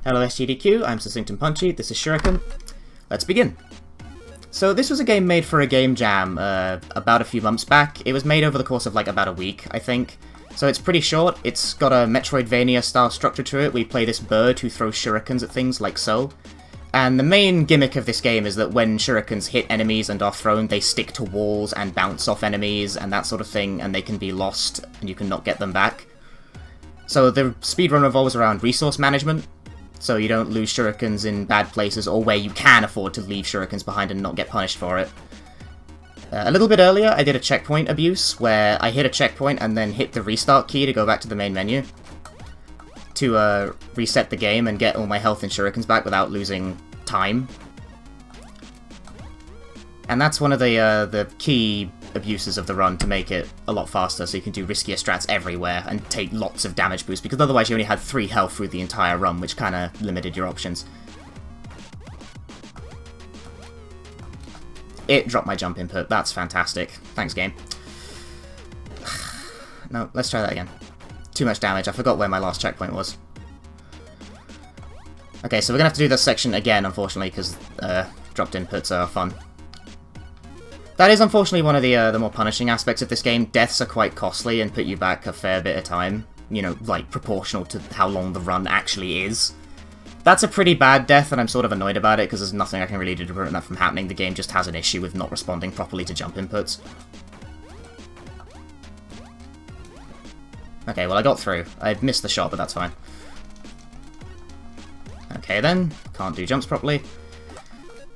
Hello SGDQ, I'm Succinct and Punchy, this is Shuriken. Let's begin. So this was a game made for a game jam about a few months back. It was made over the course of like about a week, I think. So it's pretty short, it's got a Metroidvania style structure to it. We play this bird who throws shurikens at things like so. And the main gimmick of this game is that when shurikens hit enemies and are thrown, they stick to walls and bounce off enemies and that sort of thing, and they can be lost and you can not get them back. So the speedrun revolves around resource management, so you don't lose shurikens in bad places or where you can afford to leave shurikens behind and not get punished for it. A little bit earlier, I did a checkpoint abuse, where I hit a checkpoint and then hit the restart key to go back to the main menu to reset the game and get all my health and shurikens back without losing time. And that's one of the key abuses of the run to make it a lot faster, so you can do riskier strats everywhere and take lots of damage boosts, because otherwise you only had 3 health through the entire run, which kind of limited your options. It dropped my jump input, that's fantastic. Thanks, game. No, let's try that again. Too much damage, I forgot where my last checkpoint was. Okay, so we're gonna have to do this section again, unfortunately, because dropped inputs are fun. That is unfortunately one of the more punishing aspects of this game. Deaths are quite costly and put you back a fair bit of time. You know, like, proportional to how long the run actually is. That's a pretty bad death, and I'm sort of annoyed about it, because there's nothing I can really do to prevent that from happening. The game just has an issue with not responding properly to jump inputs. Okay, well I got through. I missed the shot, but that's fine. Okay then, can't do jumps properly.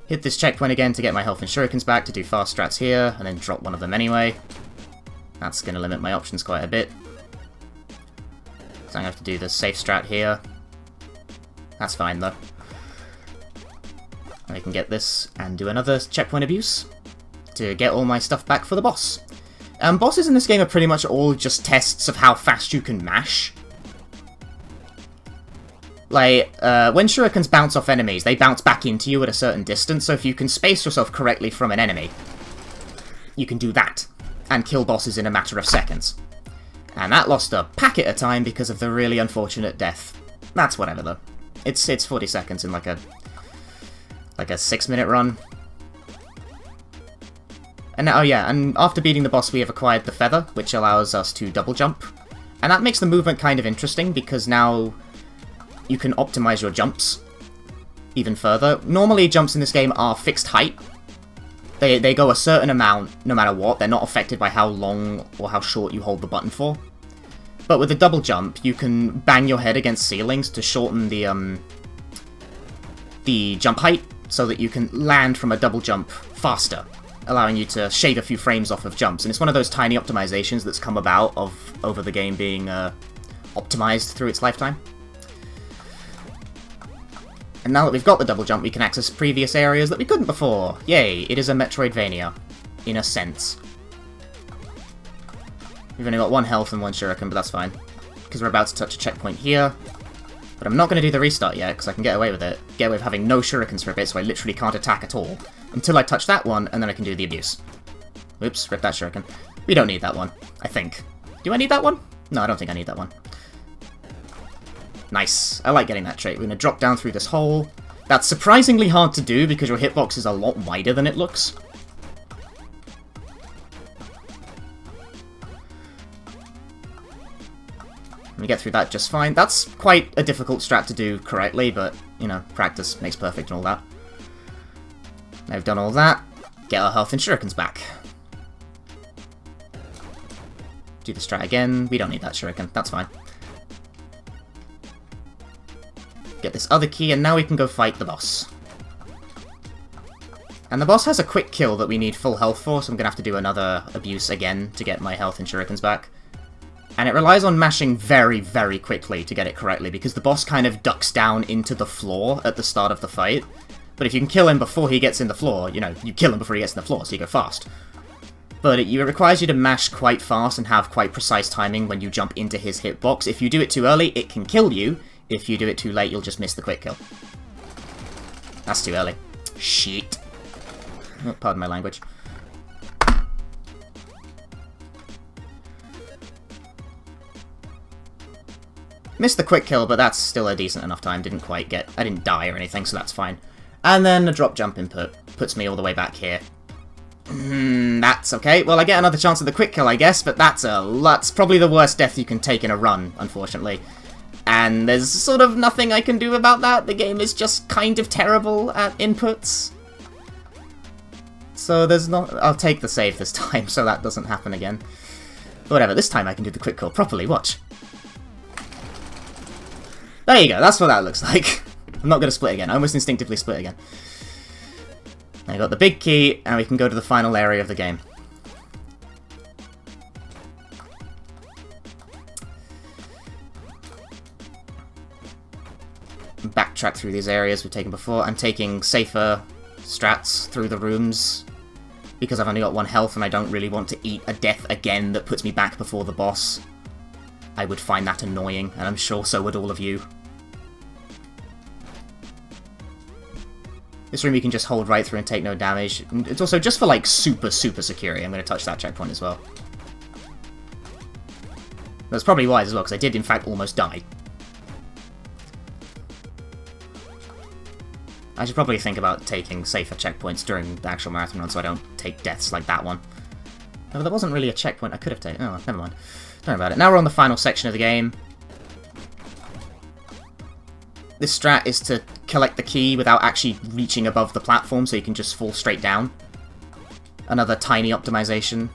Hit this checkpoint again to get my health and shurikens back to do fast strats here, and then drop one of them anyway. That's going to limit my options quite a bit. So I'm going to have to do the safe strat here. That's fine though. I can get this and do another checkpoint abuse to get all my stuff back for the boss. Bosses in this game are pretty much all just tests of how fast you can mash. Like, when shurikens bounce off enemies, they bounce back into you at a certain distance, so if you can space yourself correctly from an enemy, you can do that, and kill bosses in a matter of seconds. And that lost a packet of time because of the really unfortunate death. That's whatever, though. It's 40 seconds in like a 6-minute run. And now, oh yeah, and after beating the boss we have acquired the feather, which allows us to double jump. And that makes the movement kind of interesting, because now you can optimize your jumps even further. Normally jumps in this game are fixed height. They go a certain amount no matter what. They're not affected by how long or how short you hold the button for. But with the double jump, you can bang your head against ceilings to shorten the jump height, so that you can land from a double jump faster, allowing you to shave a few frames off of jumps. And it's one of those tiny optimizations that's come about over the game being optimized through its lifetime. And now that we've got the double jump, we can access previous areas that we couldn't before. Yay, it is a Metroidvania, in a sense. We've only got 1 health and 1 shuriken, but that's fine, because we're about to touch a checkpoint here. But I'm not going to do the restart yet, because I can get away with it. Get away with having no shurikens for a bit, so I literally can't attack at all. Until I touch that one, and then I can do the abuse. Oops, rip that shuriken. We don't need that one, I think. Do I need that one? No, I don't think I need that one. Nice. I like getting that trait. We're going to drop down through this hole. That's surprisingly hard to do because your hitbox is a lot wider than it looks. We get through that just fine. That's quite a difficult strat to do correctly, but, you know, practice makes perfect and all that. Now we've done all that. Get our health and shurikens back. Do the strat again. We don't need that shuriken. That's fine. Get this other key, and now we can go fight the boss. And the boss has a quick kill that we need full health for, so I'm going to have to do another abuse again to get my health and shurikens back. And it relies on mashing very, very quickly to get it correctly, because the boss kind of ducks down into the floor at the start of the fight. But if you can kill him before he gets in the floor, you know, you kill him before he gets in the floor, so you go fast. But it requires you to mash quite fast and have quite precise timing when you jump into his hitbox. If you do it too early, it can kill you. If you do it too late, you'll just miss the quick kill. That's too early. Shit. Oh, pardon my language. Missed the quick kill, but that's still a decent enough time. I didn't die or anything, so that's fine. And then a drop jump input puts me all the way back here. That's okay. Well, I get another chance at the quick kill, I guess, but that's probably the worst death you can take in a run, unfortunately. And there's sort of nothing I can do about that. The game is just kind of terrible at inputs. So there's not... I'll take the save this time, so that doesn't happen again. But whatever, this time I can do the quick kill properly, watch. There you go, that's what that looks like. I'm not going to split again. I almost instinctively split again. I got the big key, and we can go to the final area of the game. Backtrack through these areas we've taken before. I'm taking safer strats through the rooms, because I've only got 1 health, and I don't really want to eat a death again that puts me back before the boss. I would find that annoying, and I'm sure so would all of you. This room you can just hold right through and take no damage. And it's also just for, like, super security. I'm going to touch that checkpoint as well. That's probably wise as well, because I did, in fact, almost die. I should probably think about taking safer checkpoints during the actual marathon run so I don't take deaths like that one. No, that wasn't really a checkpoint I could have taken. Oh, never mind. Don't worry about it. Now we're on the final section of the game. This strat is to collect the key without actually reaching above the platform, so you can just fall straight down. Another tiny optimization.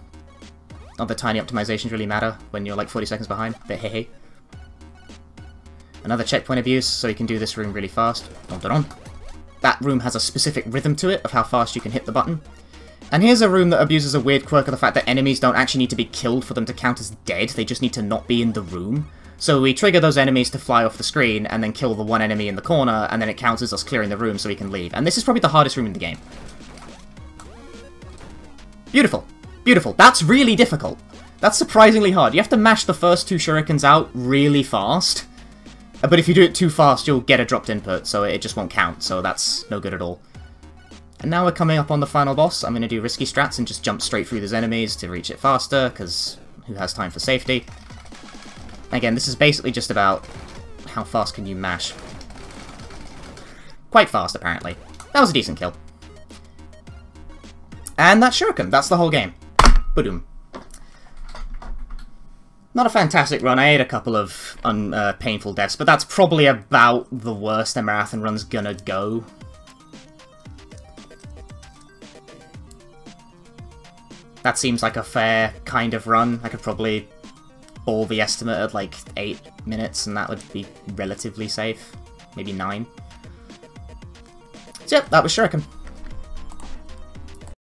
Not that tiny optimizations really matter when you're like 40 seconds behind, but hey hey. Another checkpoint abuse, so you can do this room really fast. Dun dun dun. That room has a specific rhythm to it of how fast you can hit the button. And here's a room that abuses a weird quirk of the fact that enemies don't actually need to be killed for them to count as dead, they just need to not be in the room. So we trigger those enemies to fly off the screen, and then kill the one enemy in the corner, and then it counts as us clearing the room so we can leave. And this is probably the hardest room in the game. Beautiful. Beautiful. That's really difficult. That's surprisingly hard. You have to mash the first 2 shurikens out really fast. But if you do it too fast, you'll get a dropped input, so it just won't count, so that's no good at all. And now we're coming up on the final boss. I'm going to do risky strats and just jump straight through those enemies to reach it faster, because who has time for safety? Again, this is basically just about how fast can you mash. Quite fast, apparently. That was a decent kill. And that's Shuriken. That's the whole game. Boom. Not a fantastic run. I ate a couple of painful deaths, but that's probably about the worst a marathon run's gonna go. That seems like a fair kind of run. I could probably ball the estimate at like 8 minutes, and that would be relatively safe. Maybe 9. So yep, that was Shuriken.